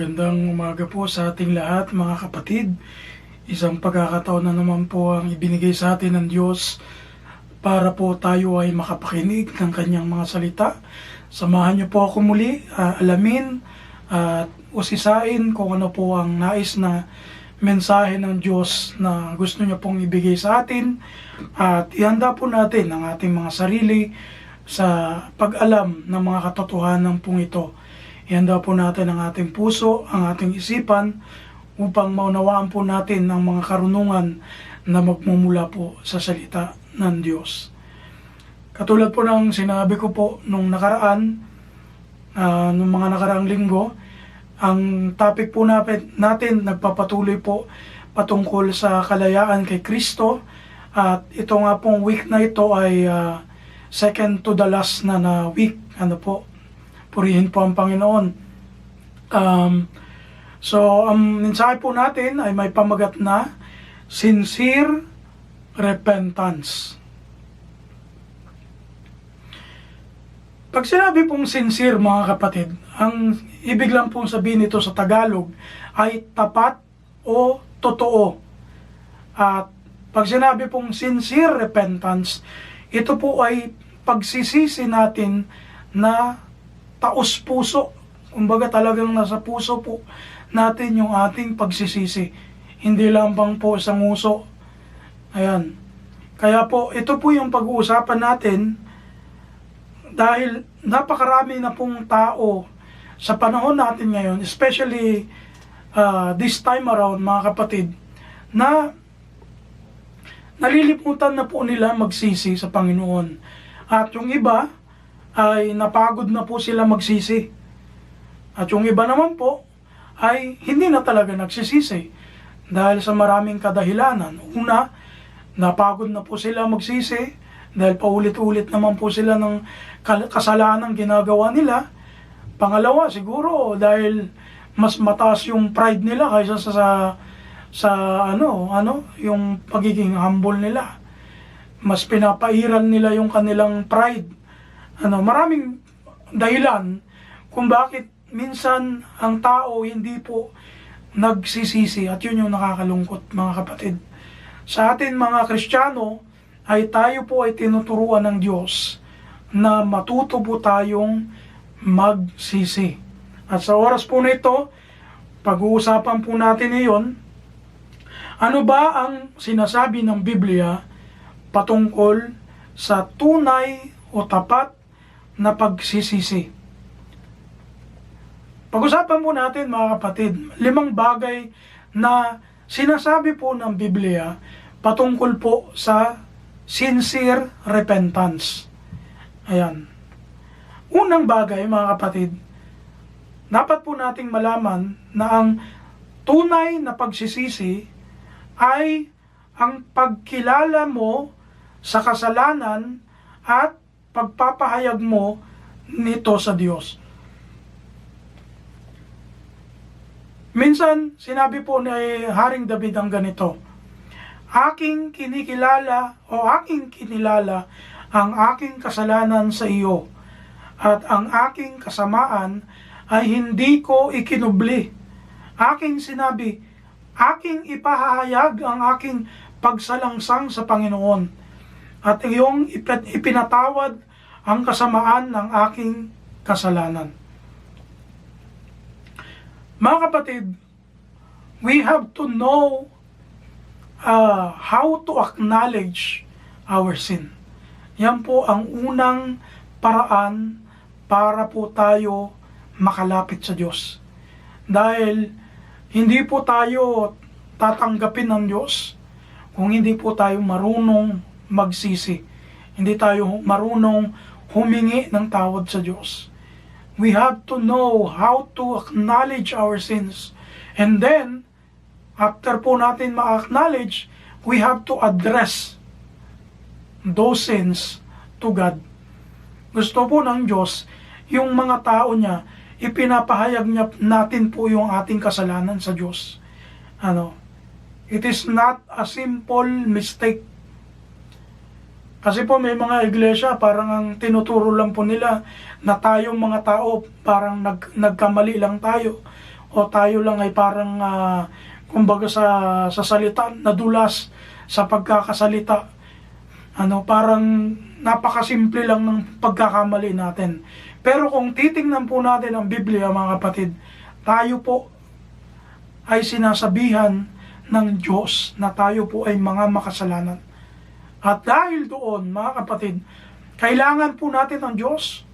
Magandang umaga po sa ating lahat mga kapatid. Isang pagkakataon na naman po ang ibinigay sa atin ng Diyos para po tayo ay makapakinig ng kanyang mga salita. Samahan niyo po ako muli, alamin at usisain kung ano po ang nais na mensahe ng Diyos na gusto niya pong ibigay sa atin. At ihanda po natin ang ating mga sarili sa pag-alam ng mga katotohanan pong ito. Ihanda po natin ang ating puso, ang ating isipan upang maunawaan po natin ang mga karunungan na magmumula po sa salita ng Diyos. Katulad po ng sinabi ko po nung nakaraan, nung mga nakaraang linggo, ang topic po natin nagpapatuloy po patungkol sa kalayaan kay Kristo. At ito nga pong week na ito ay second to the last na week. Purihin po ang Panginoon. So, ang mensahe po natin ay may pamagat na sincere repentance. Pag sinabi pong sincere, mga kapatid, ang ibig lang pong sabihin nito sa Tagalog ay tapat o totoo. At pag sinabi pong sincere repentance, ito po ay pagsisisi natin na taos puso. Kumbaga talagang nasa puso po natin yung ating pagsisisi. Hindi lang bang po sa nguso. Ayan. Kaya po, ito po yung pag-uusapan natin dahil napakarami na pong tao sa panahon natin ngayon, especially this time around, mga kapatid, na nalilimutan na po nila magsisi sa Panginoon. At yung iba ay napagod na po sila magsisi. At yung iba naman po ay hindi na talaga nagsisisi dahil sa maraming kadahilanan. Una, napagod na po sila magsisi dahil paulit-ulit naman po sila ng kasalanan ginagawa nila. Pangalawa, siguro dahil mas mataas yung pride nila kaysa sa yung pagiging humble nila. Mas pinapairal nila yung kanilang pride. Maraming dahilan kung bakit minsan ang tao hindi po nagsisisi, at yun yung nakakalungkot, mga kapatid. Sa atin mga Kristiyano ay tayo po ay tinuturuan ng Diyos na matuto po tayong magsisi. At sa oras po na ito, pag-uusapan po natin ngayon, ano ba ang sinasabi ng Biblia patungkol sa tunay o tapat na pagsisisi. Pag-usapan po natin, mga kapatid, 5 bagay na sinasabi po ng Biblia patungkol po sa sincere repentance. Ayan. Unang bagay, mga kapatid, dapat po nating malaman na ang tunay na pagsisisi ay ang pagkilala mo sa kasalanan at pagpapahayag mo nito sa Diyos. Minsan, sinabi po ni Haring David ang ganito, aking kinilala ang aking kasalanan sa iyo, at ang aking kasamaan ay hindi ko ikinubli. Aking sinabi, aking ipahahayag ang aking pagsalangsang sa Panginoon, at iyong ipinatawad ang kasamaan ng aking kasalanan. Mga kapatid, we have to know how to acknowledge our sin. Yan po ang unang paraan para po tayo makalapit sa Diyos. Dahil hindi po tayo tatanggapin ng Diyos kung hindi po tayo marunong magsisi. Hindi tayo marunong humingi ng tawad sa Diyos. We have to know how to acknowledge our sins. And then, after po natin ma-acknowledge, we have to address those sins to God. Gusto po ng Diyos, yung mga tao niya, ipinapahayag niya natin po yung ating kasalanan sa Diyos. It is not a simple mistake. Kasi po may mga iglesia parang ang tinuturo lang po nila na tayong mga tao parang nagkamali lang tayo. o tayo lang ay parang kumbaga sa salita nadulas sa pagkakasalita. Parang napakasimple lang ng pagkakamali natin. Pero kung titingnan po natin ang Biblia, mga kapatid, tayo po ay sinasabihan ng Diyos na tayo po ay mga makasalanan. At dahil doon, mga kapatid, kailangan po natin ng Diyos.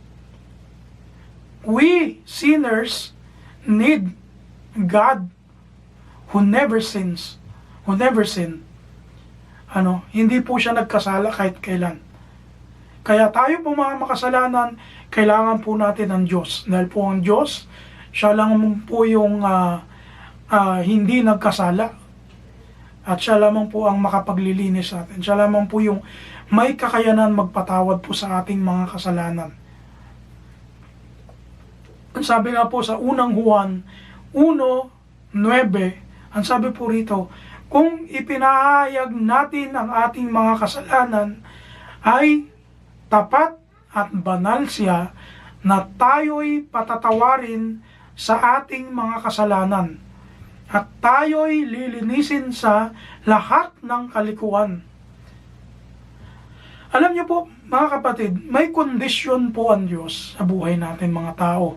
We sinners need God who never sins, who never sin. Hindi po siya nagkasala kahit kailan. Kaya tayo po mga makasalanan, kailangan po natin ng Diyos. Dahil po ang Diyos, siya lang po yung hindi nagkasala. At siya lamang po ang makapaglilinis sa atin. Siya lamang po yung may kakayanan magpatawad po sa ating mga kasalanan. Sabi nga po sa unang Juan 1:9, ang sabi po rito, kung ipinahayag natin ang ating mga kasalanan, ay tapat at banal siya na tayo'y patatawarin sa ating mga kasalanan at tayo'y lilinisin sa lahat ng kalikuan. Alam niyo po, mga kapatid, may kondisyon po ang Diyos sa buhay natin mga tao.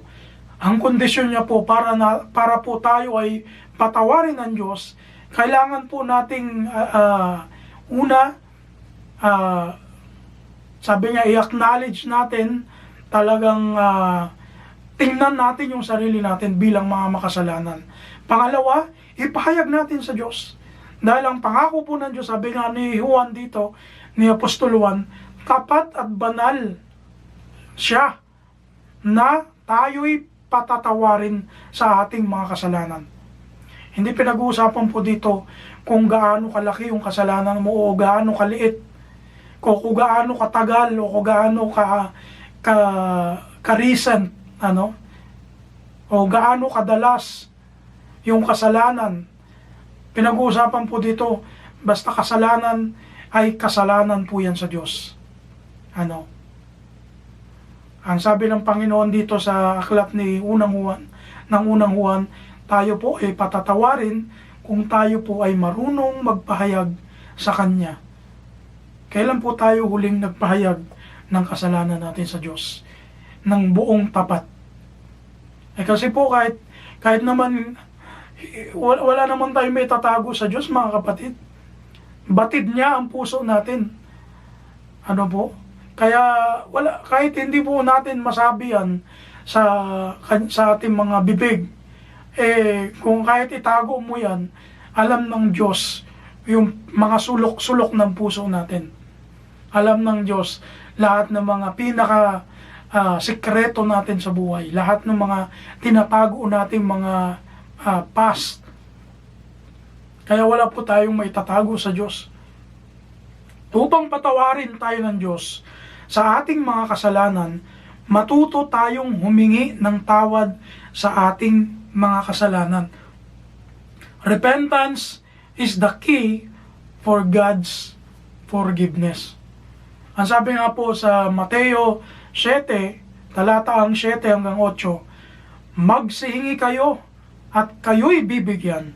Ang kondisyon niya po para po tayo ay patawarin ng Diyos, kailangan po nating sabi niya, i-acknowledge natin, talagang tingnan natin yung sarili natin bilang mga makasalanan. Pangalawa, ipahayag natin sa Diyos. Dahil ang pangako po ng Diyos, sabi nga ni Juan dito, ni Apostol Juan, tapat at banal siya na tayo'y patatawarin sa ating mga kasalanan. Hindi pinag-uusapan po dito kung gaano kalaki yung kasalanan mo o gaano kaliit, kung gaano katagal o kung gaano ka-recent, o gaano kadalas yung kasalanan. Pinag-uusapan po dito, basta kasalanan ay kasalanan po yan sa Diyos. Ang sabi ng Panginoon dito sa aklat ng unang Juan, tayo po ay patatawarin kung tayo po ay marunong magpahayag sa Kanya. Kailan po tayo huling nagpahayag ng kasalanan natin sa Diyos ng buong tapat? Kasi po kahit naman wala naman tayo may tatago sa Diyos, mga kapatid. Batid niya ang puso natin. Kaya kahit hindi po natin masabi yan sa ating mga bibig, kung kahit itago mo yan, alam ng Diyos yung mga sulok-sulok ng puso natin. Alam ng Diyos lahat ng mga sikreto natin sa buhay, lahat ng mga tinatago natin mga past. Kaya wala po tayong maitatago sa Diyos. Upang patawarin tayo ng Diyos sa ating mga kasalanan, matuto tayong humingi ng tawad sa ating mga kasalanan. Repentance is the key for God's forgiveness. Ang sabi nga po sa Mateo 7, talata ang 7 hanggang 8, magsihingi kayo at kayo'y bibigyan.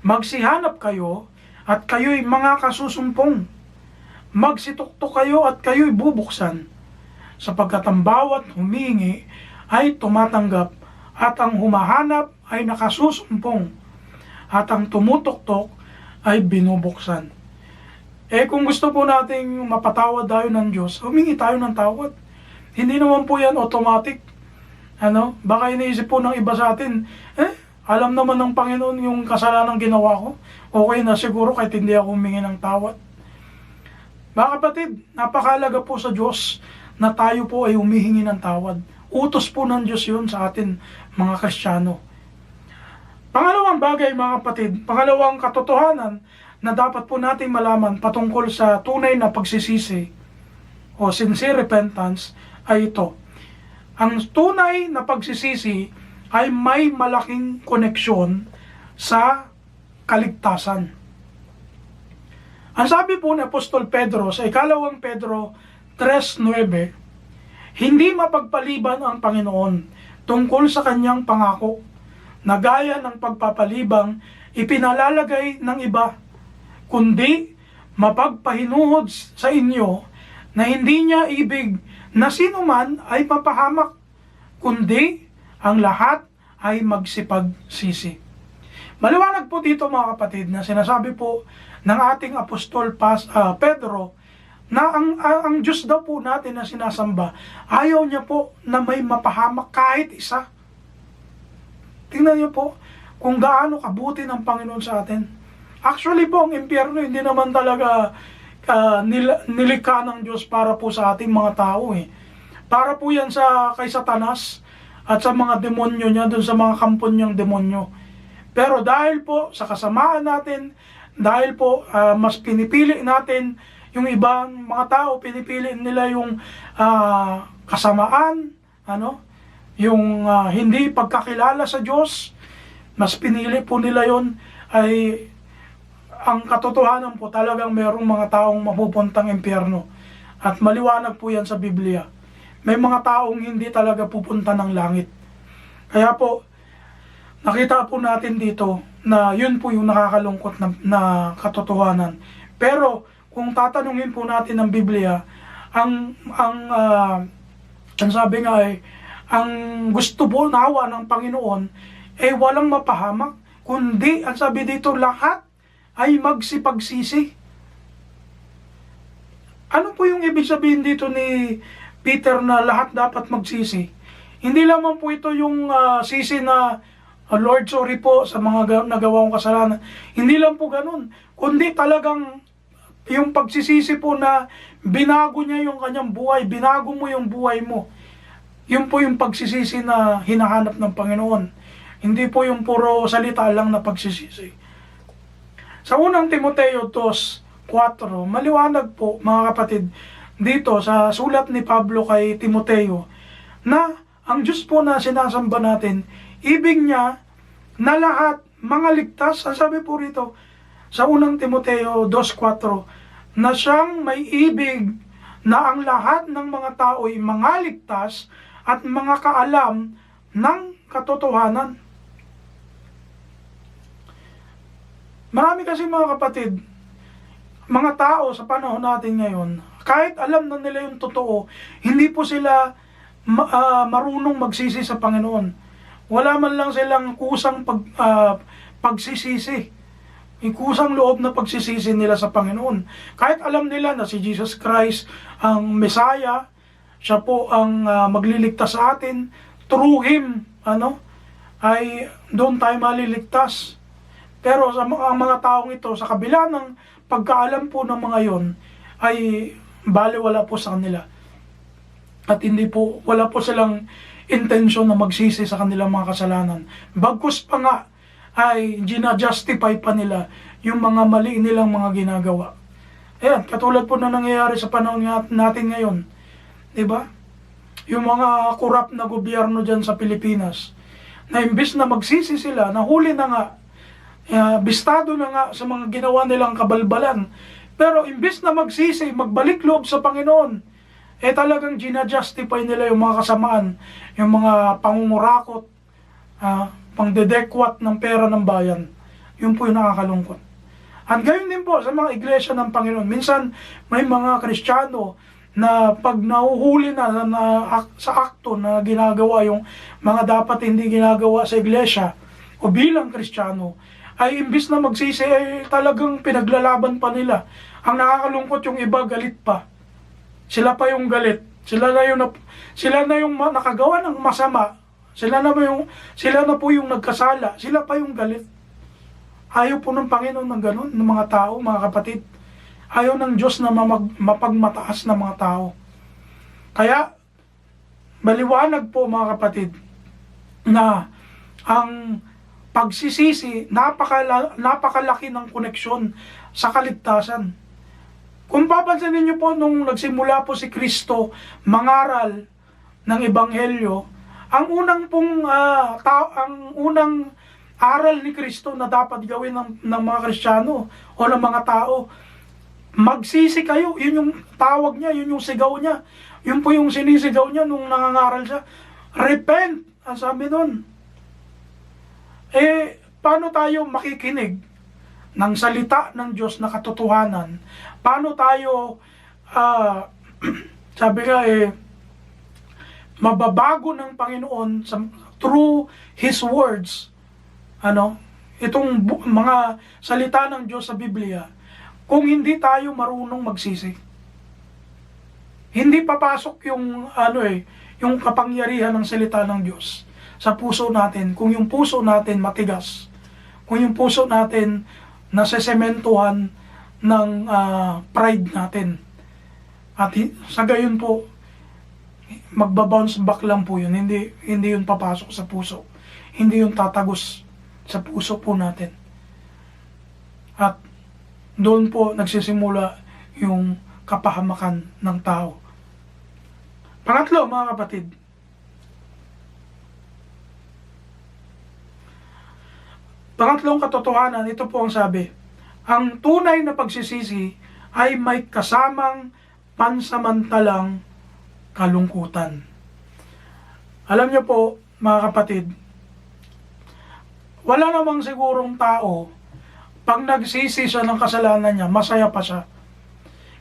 Magsihanap kayo at kayo'y mga kasusumpong. Magsituktok kayo at kayo'y bubuksan. Sapagkat ang bawat humingi ay tumatanggap at ang humahanap ay nakasusumpong at ang tumutuktok ay binubuksan. Kung gusto po nating mapatawad tayo ng Diyos, humingi tayo ng tawad. Hindi naman po yan automatic. Baka iniisip po ng iba sa atin, alam naman ng Panginoon yung kasalanan ginawa ko. Okay na siguro kahit hindi ako humingi ng tawad. Mga kapatid, napakahalaga po sa Diyos na tayo po ay humihingi ng tawad. Utos po ng Diyos yun sa atin mga Kristiyano. Pangalawang bagay, mga kapatid, pangalawang katotohanan na dapat po natin malaman patungkol sa tunay na pagsisisi o sincere repentance ay ito. Ang tunay na pagsisisi ay may malaking koneksyon sa kaligtasan. Ang sabi po ni Apostol Pedro sa ikalawang Pedro 3:9, hindi mapagpaliban ang Panginoon tungkol sa kanyang pangako na gaya ng pagpapalibang ipinalalagay ng iba, kundi mapagpahinuhod sa inyo na hindi niya ibig na sino man ay mapahamak, kundi ang lahat ay magsipagsisi. Maliwanag po dito mga kapatid na sinasabi po ng ating Apostol Pedro na ang Diyos daw po natin na sinasamba, ayaw niya po na may mapahamak kahit isa. Tingnan niyo po kung gaano kabuti ng Panginoon sa atin. Actually po, ang impyerno hindi naman talaga nilikha ng Diyos para po sa ating mga tao eh. Para po yan kay Satanas at sa mga demonyo niya, dun sa mga kampon niyang demonyo. Pero dahil po sa kasamaan natin, dahil po mas pinipili natin yung ibang mga tao, pinipili nila yung kasamaan, yung hindi pagkakilala sa Diyos, mas pinili po nila yon, ay ang katotohanan po talagang merong mga taong mapupuntang impyerno. At maliwanag po yan sa Biblia. May mga taong hindi talaga pupunta ng langit. Kaya po, nakita po natin dito na yun po yung nakakalungkot na katotohanan. Pero kung tatanungin po natin ng Biblia, ang sabi nga ay, ang gusto po nawa ng Panginoon ay walang mapahamak, kundi ang sabi dito, lahat ay magsipagsisi. Ano po yung ibig sabihin dito ni Peter na lahat dapat magsisi? Hindi lamang po ito yung sisi na Lord, sorry po sa mga nagawa kong kasalanan. Hindi lang po ganun, kundi talagang yung pagsisisi po na binago niya yung kanyang buhay, binago mo yung buhay mo. Yun po yung pagsisisi na hinahanap ng Panginoon. Hindi po yung puro salita lang na pagsisisi. Sa unang Timoteo 2:4, maliwanag po mga kapatid dito sa sulat ni Pablo kay Timoteo na ang Diyos po na sinasamba natin, ibig niya na lahat mga ligtas. Ang sabi po rito sa unang Timoteo 2:4 na siyang may ibig na ang lahat ng mga tao ay mga ligtas at mga kaalam ng katotohanan. Marami kasi mga kapatid, mga tao sa panahon natin ngayon, kahit alam na nila yung totoo, hindi po sila marunong magsisi sa Panginoon. Wala man lang silang kusang pagsisisi. Kusang loob na pagsisisi nila sa Panginoon. Kahit alam nila na si Jesus Christ ang Messiah, siya po ang magliligtas sa atin, through Him, ay doon tayo maliligtas. Pero sa mga taong ito, sa kabila ng pagkaalam po ng mga yon, ay baliwala po sa kanila. At wala po silang intensyon na magsisi sa kanilang mga kasalanan. Bagkus pa nga, ay gina-justify pa nila yung mga mali nilang mga ginagawa. Ayan, katulad po na nangyayari sa panahon natin ngayon. Diba? Yung mga korap na gobyerno dyan sa Pilipinas, na imbis na magsisi sila, nahuli na nga, bistado na nga sa mga ginawa nilang kabalbalan. Pero imbis na magsisi, magbalik loob sa Panginoon, talagang gina-justify nila yung mga kasamaan, yung mga pangungurakot, pangdedekwat ng pera ng bayan. Yun po yung nakakalungkot. At gayon din po sa mga iglesia ng Panginoon. Minsan may mga Kristiyano na pag nahuhuli na sa akto na ginagawa yung mga dapat hindi ginagawa sa iglesia o bilang Kristiyano, ay imbis na magsisi ay talagang pinaglalaban pa nila. Ang nakakalungkot yung iba galit pa. Sila pa yung galit. Sila na yung nakagawa ng masama. Sila na po yung nagkasala. Sila pa yung galit. Ayaw po ng Panginoon ng ganun, ng mga tao, mga kapatid. Ayaw ng Diyos na mapagmataas ng mga tao. Kaya, maliwanag po mga kapatid, na ang pagsisisi, napakalaki ng koneksyon sa kaligtasan. Kung papansinin niyo po, nung nagsimula po si Kristo mangaral ng Ebanghelyo, ang unang aral ni Kristo na dapat gawin ng mga Kristiyano o ng mga tao, magsisi kayo. Yun yung tawag niya, yun yung sigaw niya. Yun po yung sinisigaw niya nung nangangaral siya. Repent, ang sabi nun. paano tayo makikinig ng salita ng Diyos na katotohanan? Paano tayo, sabi nga mababago ng Panginoon through His words, itong mga salita ng Diyos sa Biblia, kung hindi tayo marunong magsisi. Hindi papasok yung yung kapangyarihan ng salita ng Diyos sa puso natin kung yung puso natin matigas, kung yung puso natin nasesementuhan ng pride natin. At sa gayon po, magbabounce back lang po yun. Hindi yun papasok sa puso. Hindi yun tatagos sa puso po natin. At doon po nagsisimula yung kapahamakan ng tao. Pangatlo, mga kapatid, pangatlong katotohanan, ito po ang sabi, ang tunay na pagsisisi ay may kasamang pansamantalang kalungkutan. Alam niyo po, mga kapatid, wala namang sigurong tao, pag nagsisi siya ng kasalanan niya, masaya pa siya.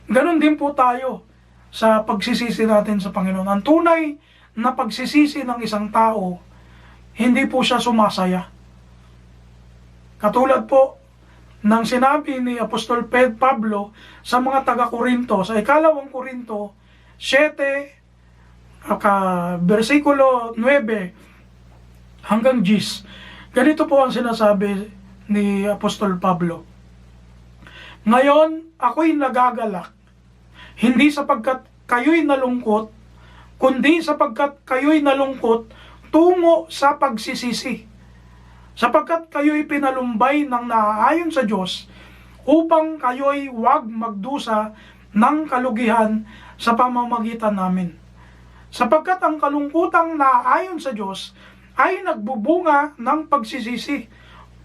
Ganon din po tayo sa pagsisisi natin sa Panginoon. Ang tunay na pagsisisi ng isang tao, hindi po siya sumasaya. Katulad po ng sinabi ni Apostol Pablo sa mga taga-Korinto, sa ikalawang Korinto 7, versikulo 9 hanggang 10. Ganito po ang sinasabi ni Apostol Pablo. Ngayon, ako'y nagagalak, hindi sapagkat kayo'y nalungkot, kundi sapagkat kayo'y nalungkot tungo sa pagsisisi. Sapagkat kayo'y pinalumbay ng naaayon sa Diyos, upang kayo'y huwag magdusa ng kalugihan sa pamamagitan namin. Sapagkat ang kalungkutang naaayon sa Diyos ay nagbubunga ng pagsisisi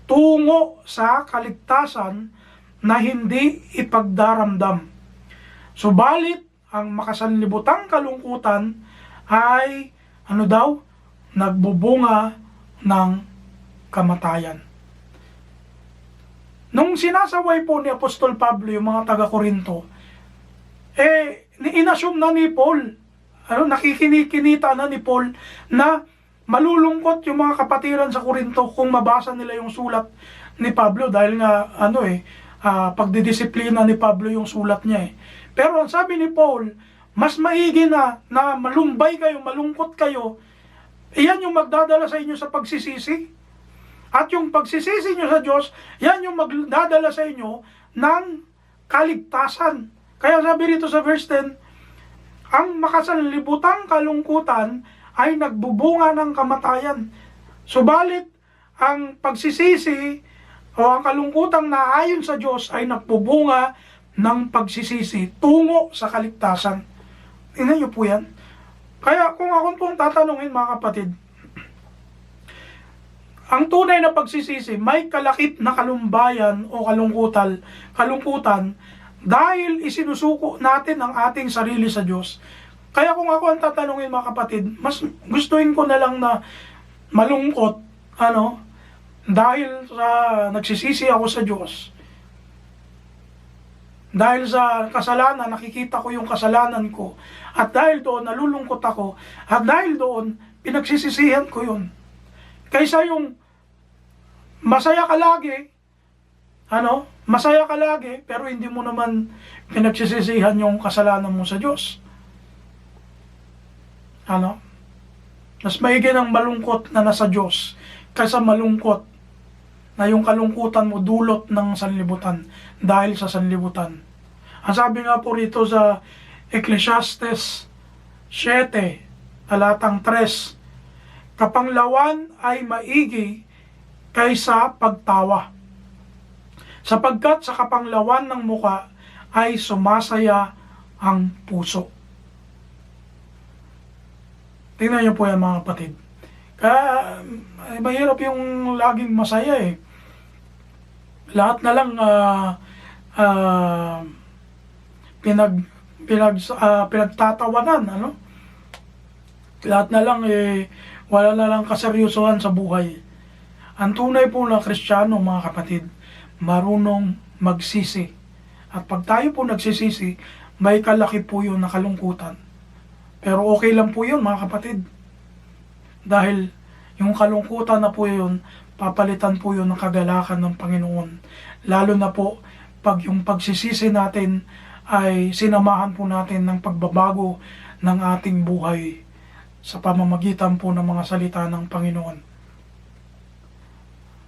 tungo sa kaligtasan na hindi ipagdaramdam. Subalit, ang makasanlibutang kalungkutan ay, nagbubunga ng kamatayan. Nung sinasaway po ni Apostol Pablo yung mga taga-Korinto, inassume na ni Paul, nakikinikita na ni Paul na malulungkot yung mga kapatiran sa Korinto kung mabasa nila yung sulat ni Pablo dahil nga pagdidisiplina ni Pablo yung sulat niya . Pero ang sabi ni Paul, mas maigi na malumbay kayo, malungkot kayo, iyan yung magdadala sa inyo sa pagsisisi. At yung pagsisisi nyo sa Diyos, yan yung magdadala sa inyo ng kaligtasan. Kaya sabi rito sa verse 10, ang makasanlibutang kalungkutan ay nagbubunga ng kamatayan. Subalit, ang pagsisisi o ang kalungkutang naayon sa Diyos ay nagbubunga ng pagsisisi tungo sa kaligtasan. Tingnan niyo po yan. Kaya kung ako pong tatanungin, mga kapatid, ang tunay na pagsisisi may kalakip na kalumbayan o kalungkutan dahil isinusuko natin ang ating sarili sa Diyos. Kaya kung ako ang tatanungin, mga kapatid, mas gustuin ko na lang na malungkot, dahil sa nagsisisi ako sa Diyos. Dahil sa kasalanan, nakikita ko yung kasalanan ko. At dahil doon, nalulungkot ako. At dahil doon, pinagsisisihan ko yun. Kaysa yung masaya ka lagi, masaya ka lagi, pero hindi mo naman pinagsisisihan yung kasalanan mo sa Diyos. Mas maigi ng malungkot na nasa Diyos kaysa malungkot na yung kalungkutan mo dulot ng sanlibutan dahil sa sanlibutan. Ang sabi nga po rito sa Ecclesiastes 7, talatang 3, kapanglawan ay maigi kaysa pagtawa, sapagkat sa kapanglawan ng muka ay sumasaya ang puso. Tingnan niyo po yan, mga kapatid. Kaya mahirap yung laging masaya . Lahat na lang pinagtatawanan, Lahat na lang wala na lang kaseryosohan sa buhay. Ang tunay po na Kristiyano, mga kapatid, marunong magsisi. At pag tayo po nagsisisi, may kalaki po yun na kalungkutan. Pero okay lang po yun, mga kapatid. Dahil yung kalungkutan na po yun, papalitan po yun ng kagalakan ng Panginoon. Lalo na po, pag yung pagsisisi natin ay sinamahan po natin ng pagbabago ng ating buhay sa pamamagitan po ng mga salita ng Panginoon.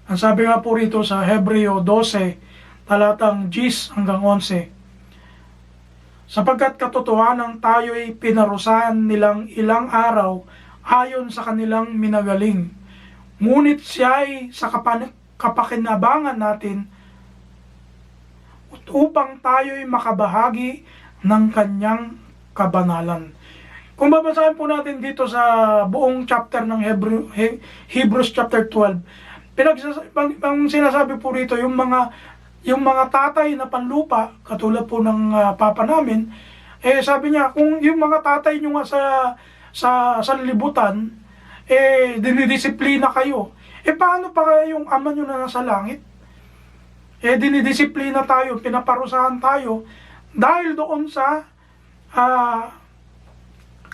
Ang sabi nga po rito sa Hebreo 12, talatang 10 hanggang 11, sapagkat katotohanan tayo'y pinarusahan nilang ilang araw ayon sa kanilang minagaling, ngunit siya'y sa kapakinabangan natin upang tayo'y makabahagi ng kanyang kabanalan. Kung babasahin po natin dito sa buong chapter ng Hebrews chapter 12, ang sinasabi po rito, yung mga tatay na panlupa, katulad po ng papa namin, sabi niya, kung yung mga tatay nyo nga sa sanlibutan, dinidisiplina kayo, paano pa yung ama nyo na nasa langit? Dinidisiplina tayo, pinaparusahan tayo, dahil doon sa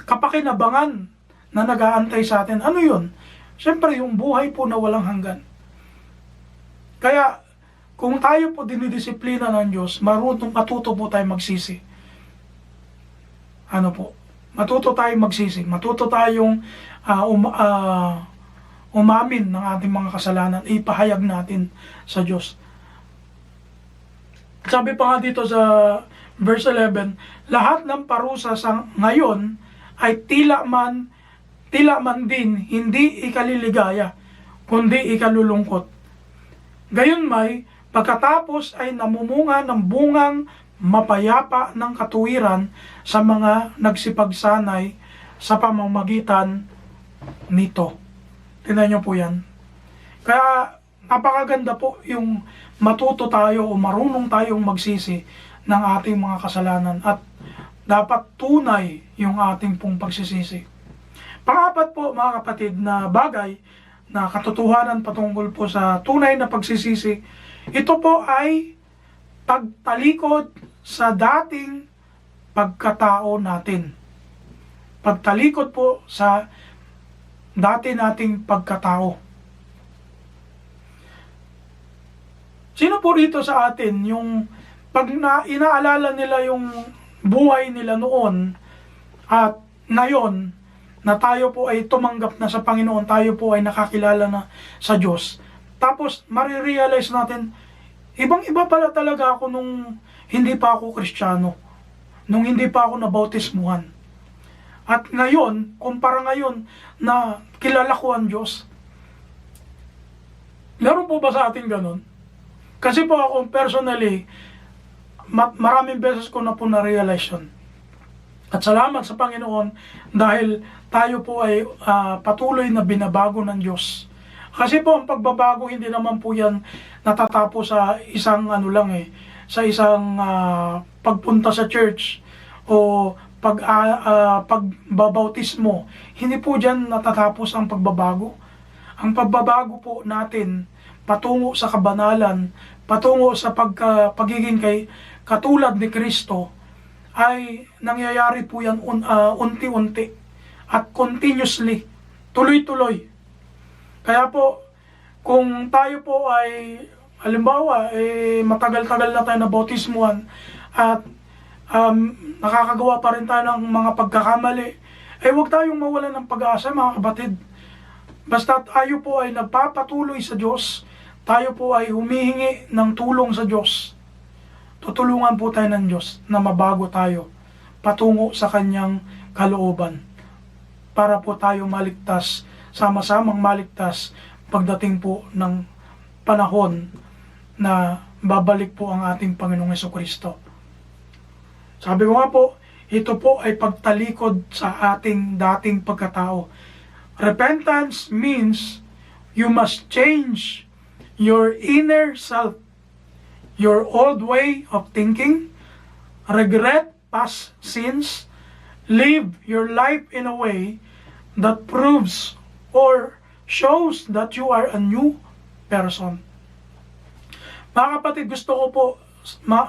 kapakinabangan na nag-aantay sa atin. Ano yun? Siyempre, yung buhay po na walang hanggan. Kaya, kung tayo po dinidisiplina ng Diyos, matuto po tayo magsisi. Ano po? Matuto tayong magsisi. Matuto tayong umamin ng ating mga kasalanan. Ipahayag natin sa Diyos. Sabi pa nga dito sa verse 11, lahat ng parusa sa ngayon ay tila man din hindi ikaliligaya, kundi ikalulungkot. Gayunmay, pagkatapos ay namumunga ng bungang mapayapa ng katuwiran sa mga nagsipagsanay sa pamamagitan nito. Tingnan nyo po yan. Kaya napakaganda po yung matuto tayo o marunong tayong magsisi ng ating mga kasalanan at dapat tunay yung ating pong pagsisisi. Pang-apat po, mga kapatid, na bagay na katotohanan patungkol po sa tunay na pagsisisi, ito po ay pagtalikod sa dating pagkatao natin. Pagtalikod po sa dati nating pagkatao. Sino po rito sa atin yung pag inaalala nila yung buhay nila noon at ngayon na tayo po ay tumanggap na sa Panginoon, tayo po ay nakakilala na sa Diyos. Tapos marirealize natin, ibang-iba pala talaga ako nung hindi pa ako Kristiyano, nung hindi pa ako nabautismuhan. At ngayon, kumpara ngayon na kilala ko ang Diyos, laro po ba sa atin ganun? Kasi po ako personally, maraming beses ko na po na-realize yun. At salamat sa Panginoon dahil tayo po ay patuloy na binabago ng Diyos. Kasi po ang pagbabago hindi naman po yan natatapos sa isang sa isang pagpunta sa church o pagbabautismo. Hindi po diyan natatapos ang pagbabago. Ang pagbabago po natin patungo sa kabanalan, patungo sa pagiging katulad ni Kristo, ay nangyayari po yan unti-unti at continuously, tuloy-tuloy. Kaya po, kung tayo po ay, halimbawa, matagal-tagal na tayo na bautismuhan at nakakagawa pa rin tayo ng mga pagkakamali, huwag tayong mawalan ng pag-asa, mga kapatid. Basta tayo po ay nagpapatuloy sa Diyos, tayo po ay humihingi ng tulong sa Diyos, tutulungan po tayo ng Diyos na mabago tayo patungo sa kanyang kalooban para po tayo maligtas, sama-samang maligtas pagdating po ng panahon na babalik po ang ating Panginoong Jesucristo. Sabi ko nga po, ito po ay pagtalikod sa ating dating pagkatao. Repentance means you must change your inner self, your old way of thinking, regret past sins, live your life in a way that proves or shows that you are a new person. Mga kapatid, gusto ko po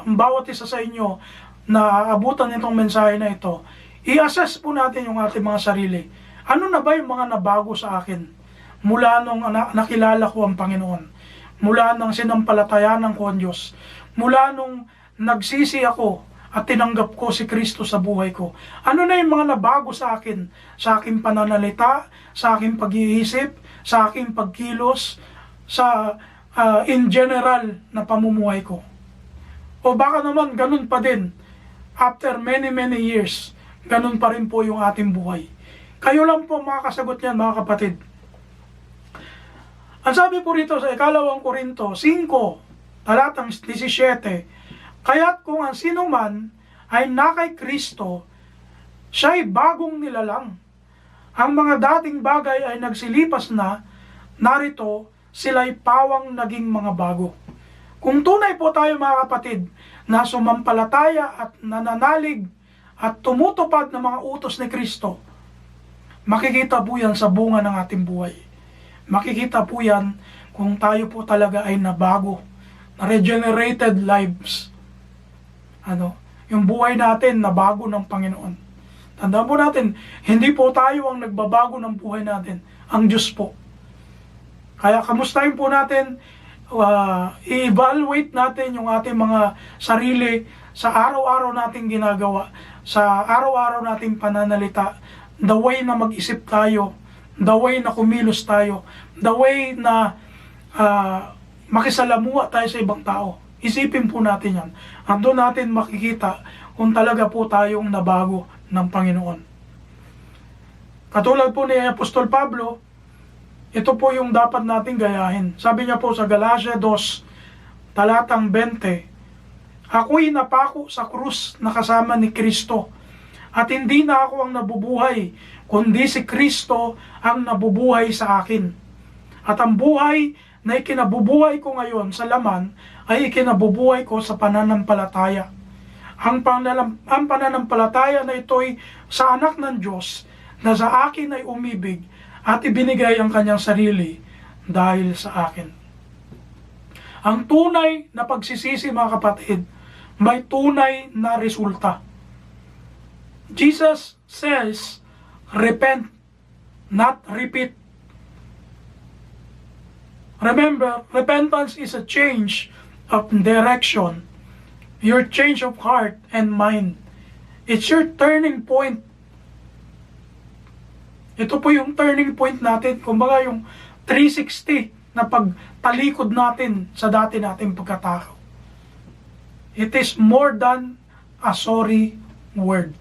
bawat isa sa inyo na abutan itong mensahe na ito, i-assess po natin yung ating mga sarili. Ano na ba yung mga nabago sa akin mula nung nakilala ko ang Panginoon, mula nang sinampalatayanan ko ang Diyos, mula nung nagsisi ako at tinanggap ko si Kristo sa buhay ko? Ano na yung mga nabago sa akin, sa aking pananalita, sa aking pag-iisip, sa aking pagkilos, sa in general na pamumuhay ko? O baka naman ganun pa din, after many years, ganun pa rin po yung ating buhay. Kayo lang po makakasagot niyan, mga kapatid. Ang sabi po rito sa 2 Korinto 5, talatang 17, kaya't kung ang sino man ay nakay Kristo, siya'y bagong nilalang. Ang mga dating bagay ay nagsilipas na, narito sila'y pawang naging mga bago. Kung tunay po tayo, mga kapatid, na sumampalataya at nananalig at tumutupad ng mga utos ni Kristo, makikita po yan sa bunga ng ating buhay. Makikita po yan kung tayo po talaga ay nabago, na regenerated lives. Yung buhay natin nabago ng Panginoon. Tandaan po natin, hindi po tayo ang nagbabago ng buhay natin, ang Diyos po. Kaya kamustahin po natin, i-evaluate natin yung ating mga sarili sa araw-araw nating ginagawa, sa araw-araw nating pananalita, the way na mag-isip tayo, the way na kumilos tayo, the way na makisalamuha tayo sa ibang tao. Isipin po natin yan. At doon natin makikita kung talaga po tayong nabago ng Panginoon. Katulad po ni Apostol Pablo, ito po yung dapat nating gayahin. Sabi niya po sa Galatia 2, talatang 20, ako'y napako sa krus na kasama ni Kristo, at hindi na ako ang nabubuhay, kundi si Kristo ang nabubuhay sa akin. At ang buhay na ikinabubuhay ko ngayon sa laman, ay ikinabubuhay ko sa pananampalataya. Ang pananampalataya na ito'y sa anak ng Diyos, na sa akin ay umibig, at ibinigay ang kanyang sarili dahil sa akin. Ang tunay na pagsisisi, mga kapatid, may tunay na resulta. Jesus says, repent, not repeat. Remember, repentance is a change of direction, your change of heart and mind. It's your turning point. Ito po yung turning point natin, kumbaga yung 360 na pagtalikod natin sa dati nating pagkatao. It is more than a sorry word.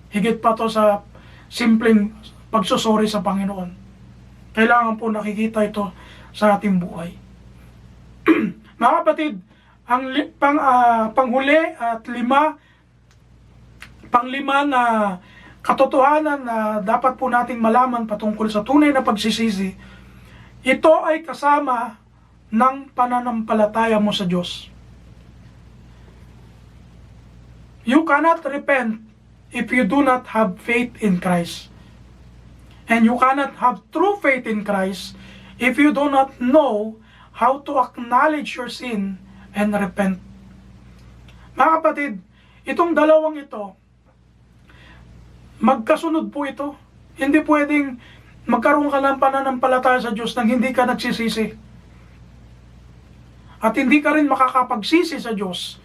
Higit pa to sa simpleng pagsusori sa Panginoon. Kailangan po nakikita ito sa ating buhay. Mga kapatid, ang panghuli at panglima na katotohanan na dapat po nating malaman patungkol sa tunay na pagsisisi, ito ay kasama ng pananampalataya mo sa Diyos. You cannot repent if you do not have faith in Christ. And you cannot have true faith in Christ if you do not know how to acknowledge your sin and repent. Mga kapatid, itong dalawang ito, magkasunod po ito. Hindi pwedeng magkaroon ka ng pananampalataya sa Diyos nang hindi ka nagsisisi. At hindi ka rin makakapagsisi sa Diyos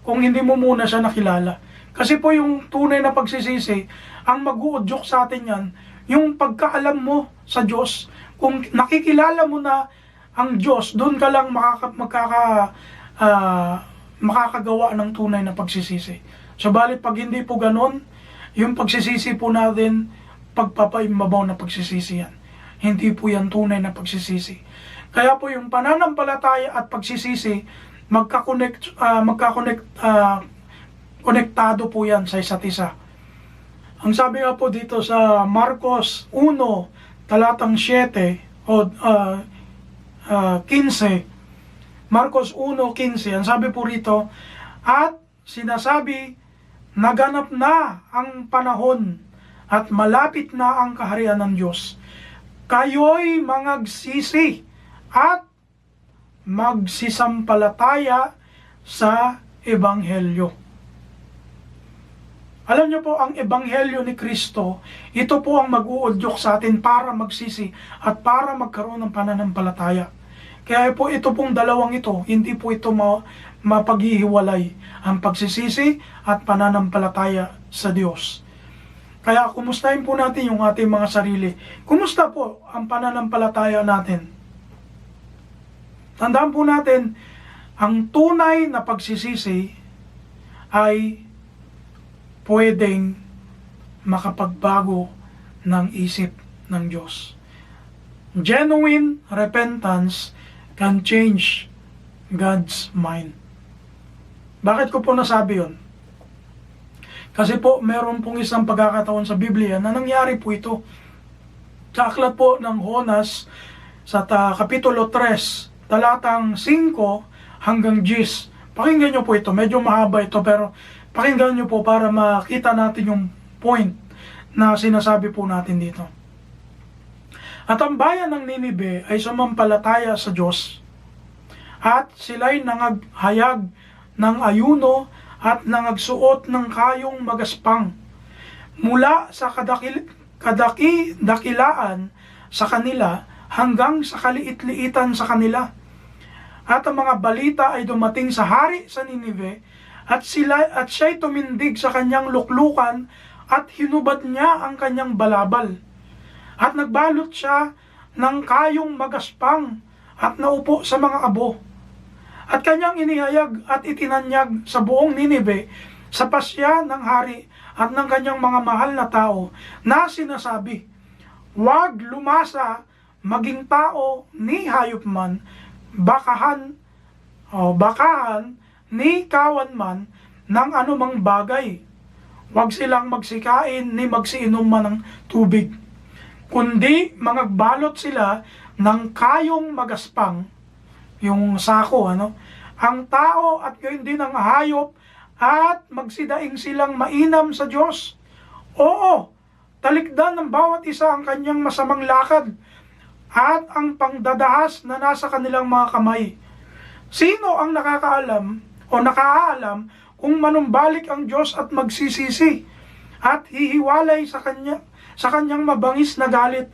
kung hindi mo muna siya nakilala. Kasi po yung tunay na pagsisisi, ang mag-uudyok sa atin yan, yung pagkaalam mo sa Diyos. Kung nakikilala mo na ang Diyos, doon ka lang makakagawa ng tunay na pagsisisi. Subalit pag hindi po ganon, yung pagsisisi po natin, pagpapaimbabaw na pagsisisi yan. Hindi po yan tunay na pagsisisi. Kaya po yung pananampalataya at pagsisisi, konektado po yan sa isa't isa. Ang sabi nga po dito sa Marcos 1, talatang 7 o 15, Marcos 1:15, ang sabi po rito, at sinasabi, naganap na ang panahon at malapit na ang kaharian ng Diyos. Kayo'y mangagsisi at magsisampalataya sa Ebanghelyo. Alam niyo po, ang Ebanghelyo ni Kristo, ito po ang mag-uudyok sa atin para magsisi at para magkaroon ng pananampalataya. Kaya po ito pong dalawang ito, hindi po ito mapaghihiwalay, ang pagsisisi at pananampalataya sa Diyos. Kaya kumustahin po natin yung ating mga sarili. Kumusta po ang pananampalataya natin? Tandaan po natin, ang tunay na pagsisisi ay pwedeng makapagbago ng isip ng Diyos. Genuine repentance can change God's mind. Bakit ko po nasabi yun? Kasi po, meron pong isang pagkakataon sa Biblia na nangyari po ito. Sa aklat po ng Jonas, sa Kapitulo 3, talatang 5 hanggang 10. Pakinggan nyo po ito. Medyo mahaba ito, pero pakinggan nyo po para makita natin yung point na sinasabi po natin dito. At ang bayan ng Ninive ay sumampalataya sa Diyos, at sila'y nangaghayag ng ayuno at nangagsuot ng kayong magaspang mula sa dakilaan sa kanila hanggang sa kaliit-liitan sa kanila. At ang mga balita ay dumating sa hari sa Ninive, at siya'y tumindig sa kanyang luklukan at hinubad niya ang kanyang balabal. At nagbalot siya ng kayong magaspang at naupo sa mga abo. At kanyang inihayag at itinanyag sa buong Ninive sa pasya ng hari at ng kanyang mga mahal na tao na sinasabi, "Huwag lumasa maging tao ni hayop man, bakahan ni kawan man ng anumang bagay. Huwag silang magsikain ni magsiinom man ng tubig, kundi mangagbalot sila ng kayong magaspang," yung sako, "ang tao at gayon din ang hayop, at magsidaing silang mainam sa Diyos. Oo, talikdan ng bawat isa ang kanyang masamang lakad at ang pangdadahas na nasa kanilang mga kamay. Sino ang nakakaalam o nakaalam kung manumbalik ang Diyos at magsisisi at hihiwalay sa kanyang mabangis na galit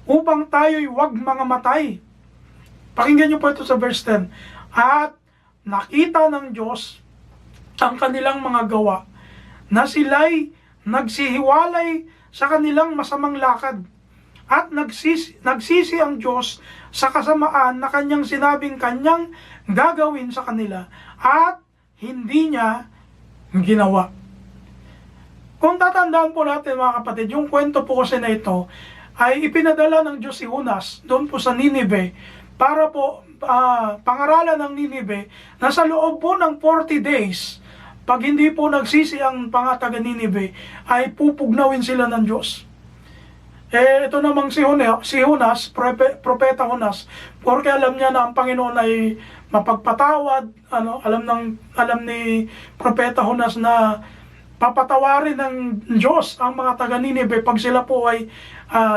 upang tayo'y wag mga matay?" Pakinggan niyo po ito sa verse 10. "At nakita ng Diyos ang kanilang mga gawa, na sila'y nagsihiwalay sa kanilang masamang lakad, at nagsisi ang Diyos sa kasamaan na kanyang sinabing kanyang gagawin sa kanila, at hindi niya ginawa." Kung tatandaan po natin mga kapatid, yung kwento po kasi na ito ay ipinadala ng Diyos si Jonas doon po sa Ninive para po pangaralan ng Ninive na sa loob po ng 40 days, pag hindi po nagsisi ang mga taga Ninive, ay pupugnawin sila ng Diyos. Ito namang si Jonas, propeta Jonas, porque alam niya na ang Panginoon ay mapagpatawad, alam ni propeta Jonas na papatawarin ng Diyos ang mga taga Ninive pag sila po ay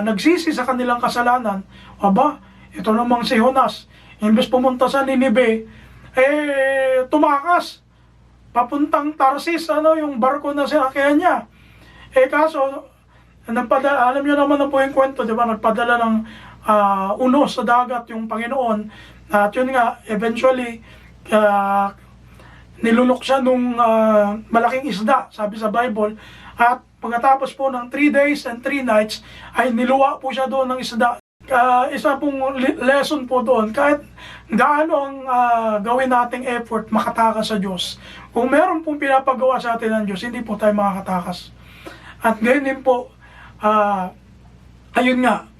nagsisi sa kanilang kasalanan. Aba, ito namang si Jonas, imbes pumunta sa Ninive, tumakas papuntang Tarsis, yung barko na sinakyan niya. Kaso, alam niyo naman na po yung kwento, di ba? Nagpadala ng unos sa dagat yung Panginoon. At yun nga, eventually, nilunok siya nung malaking isda, sabi sa Bible. At pagkatapos po ng 3 days and 3 nights, ay niluwa po siya doon ng isda. Isa pong lesson po doon, kahit gaano ang gawin nating effort makatakas sa Diyos, kung meron pong pinapagawa sa atin ng Diyos, hindi po tayo makakatakas. At gayon din po, ayun nga,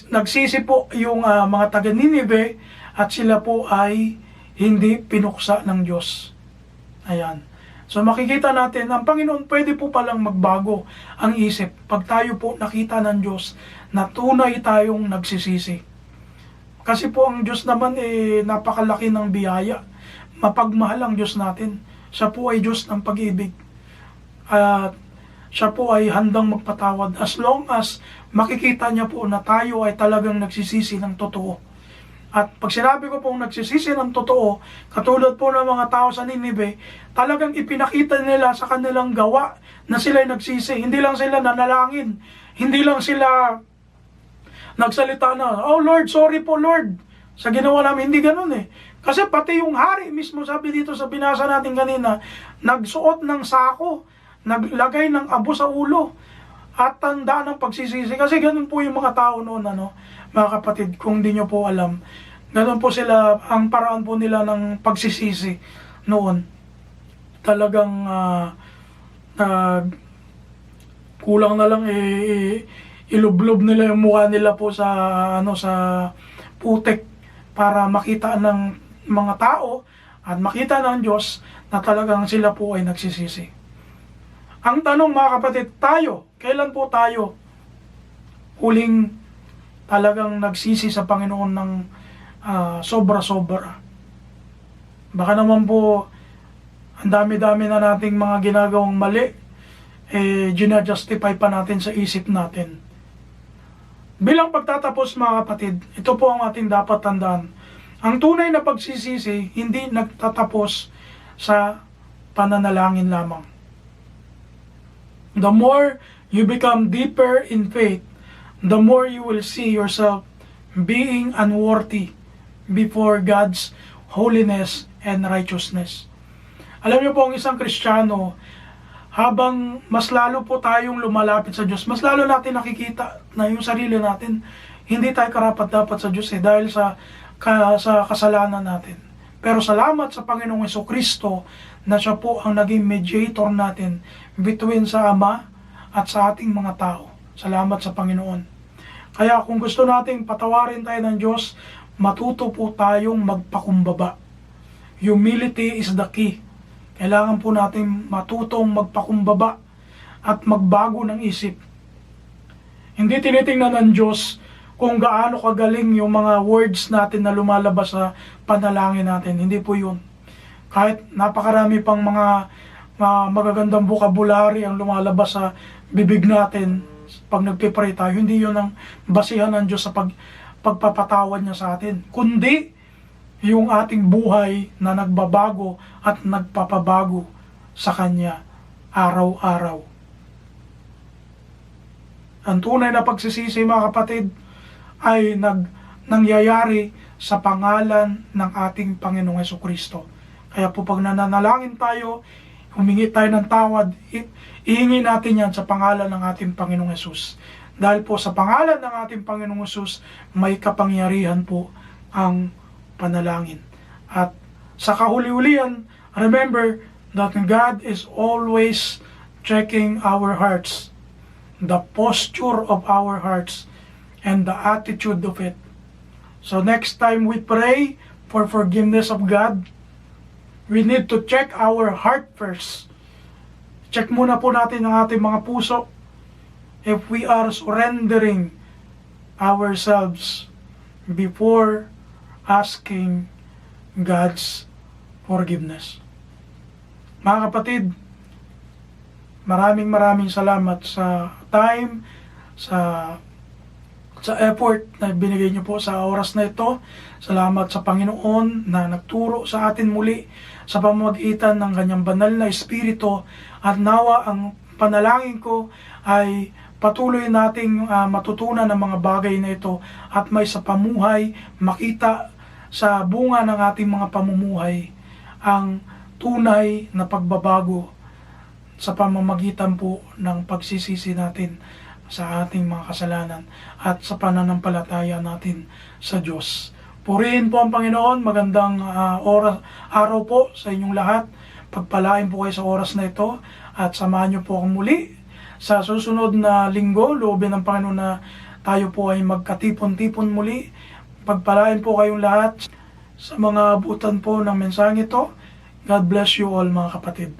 nagsisi po yung mga taga Ninive, at sila po ay hindi pinuksa ng Diyos. Ayan. So makikita natin, ang Panginoon pwede po palang magbago ang isip pag tayo po nakita ng Diyos na tunay tayong nagsisisi. Kasi po ang Diyos naman napakalaki ng biyaya. Mapagmahal ang Diyos natin. Siya po ay Diyos ng pag-ibig. At siya po ay handang magpatawad as long as makikita niya po na tayo ay talagang nagsisisi ng totoo. At pag sinabi ko pong nagsisisi ng totoo, katulad po ng mga tao sa Ninive, talagang ipinakita nila sa kanilang gawa na sila'y nagsisi. Hindi lang sila nanalangin, hindi lang sila nagsalita na, "Oh Lord, sorry po Lord, sa ginawa namin." Hindi ganun eh. Kasi pati yung hari mismo, sabi dito sa binasa natin kanina, nagsuot ng sako, naglagay ng abo sa ulo, at tanda ng pagsisisi. Kasi ganun po yung mga tao noon, mga kapatid, kung di nyo po alam. Ganun po sila, ang paraan po nila ng pagsisisi noon. Talagang kulang na lang ilublob nila yung mukha nila po sa sa putek para makita ng mga tao at makita ng Diyos na talagang sila po ay nagsisisi. Ang tanong mga kapatid, kailan po tayo huling talagang nagsisi sa Panginoon ng sobra-sobra? Baka naman po ang dami-dami na nating mga ginagawang mali, gina-justify pa natin sa isip natin. Bilang pagtatapos mga kapatid, ito po ang ating dapat tandaan. Ang tunay na pagsisisi hindi nagtatapos sa pananalangin lamang. The more you become deeper in faith, the more you will see yourself being unworthy before God's holiness and righteousness. Alam niyo po, ang isang Kristiyano, habang mas lalo po tayong lumalapit sa Diyos, mas lalo natin nakikita na yung sarili natin, hindi tayo karapat-dapat sa Diyos dahil sa kasalanan natin. Pero salamat sa Panginoong Jesucristo na siya po ang naging mediator natin between sa Ama at sa ating mga tao. Salamat sa Panginoon. Kaya kung gusto nating patawarin tayo ng Diyos, matuto po tayong magpakumbaba. Humility is the key. Kailangan po natin matutong magpakumbaba at magbago ng isip. Hindi tinitingnan ng Diyos kung gaano kagaling yung mga words natin na lumalabas sa panalangin natin. Hindi po yun. Kahit napakarami pang mga magagandang vocabulary ang lumalabas sa bibig natin pag nagpipray tayo, hindi yun ang basihan ng Diyos sa pagpapatawad niya sa atin. Kundi yung ating buhay na nagbabago at nagpapabago sa Kanya araw-araw. Ang tunay na pagsisisi mga kapatid ay nangyayari sa pangalan ng ating Panginoong Jesucristo. Kaya po pag nananalangin tayo, humingi tayo ng tawad, ihingi natin yan sa pangalan ng ating Panginoong Yesus. Dahil po sa pangalan ng ating Panginoong Yesus, may kapangyarihan po ang panalangin. At sa kahuli-hulihan, remember that God is always checking our hearts, the posture of our hearts, and the attitude of it. So next time we pray for forgiveness of God, we need to check our heart first. Check muna po natin ang ating mga puso if we are surrendering ourselves before asking God's forgiveness. Mga kapatid, maraming salamat sa time, sa effort na binigay niyo po sa oras na ito. Salamat sa Panginoon na nagturo sa atin muli sa pamamagitan ng Kanyang banal na Espiritu, at nawa ang panalangin ko ay patuloy nating matutunan ng mga bagay na ito at may sa pamuhay makita sa bunga ng ating mga pamumuhay ang tunay na pagbabago sa pamamagitan po ng pagsisisi natin sa ating mga kasalanan at sa pananampalataya natin sa Diyos. Purihin po ang Panginoon. Magandang araw po sa inyong lahat. Pagpalain po kayo sa oras na ito at samahan niyo po akong muli sa susunod na linggo. Loobin ng Panginoon na tayo po ay magkatipon-tipon muli. Pagpalain po kayong lahat sa mga abutan po ng mensaheng ito. God bless you all mga kapatid.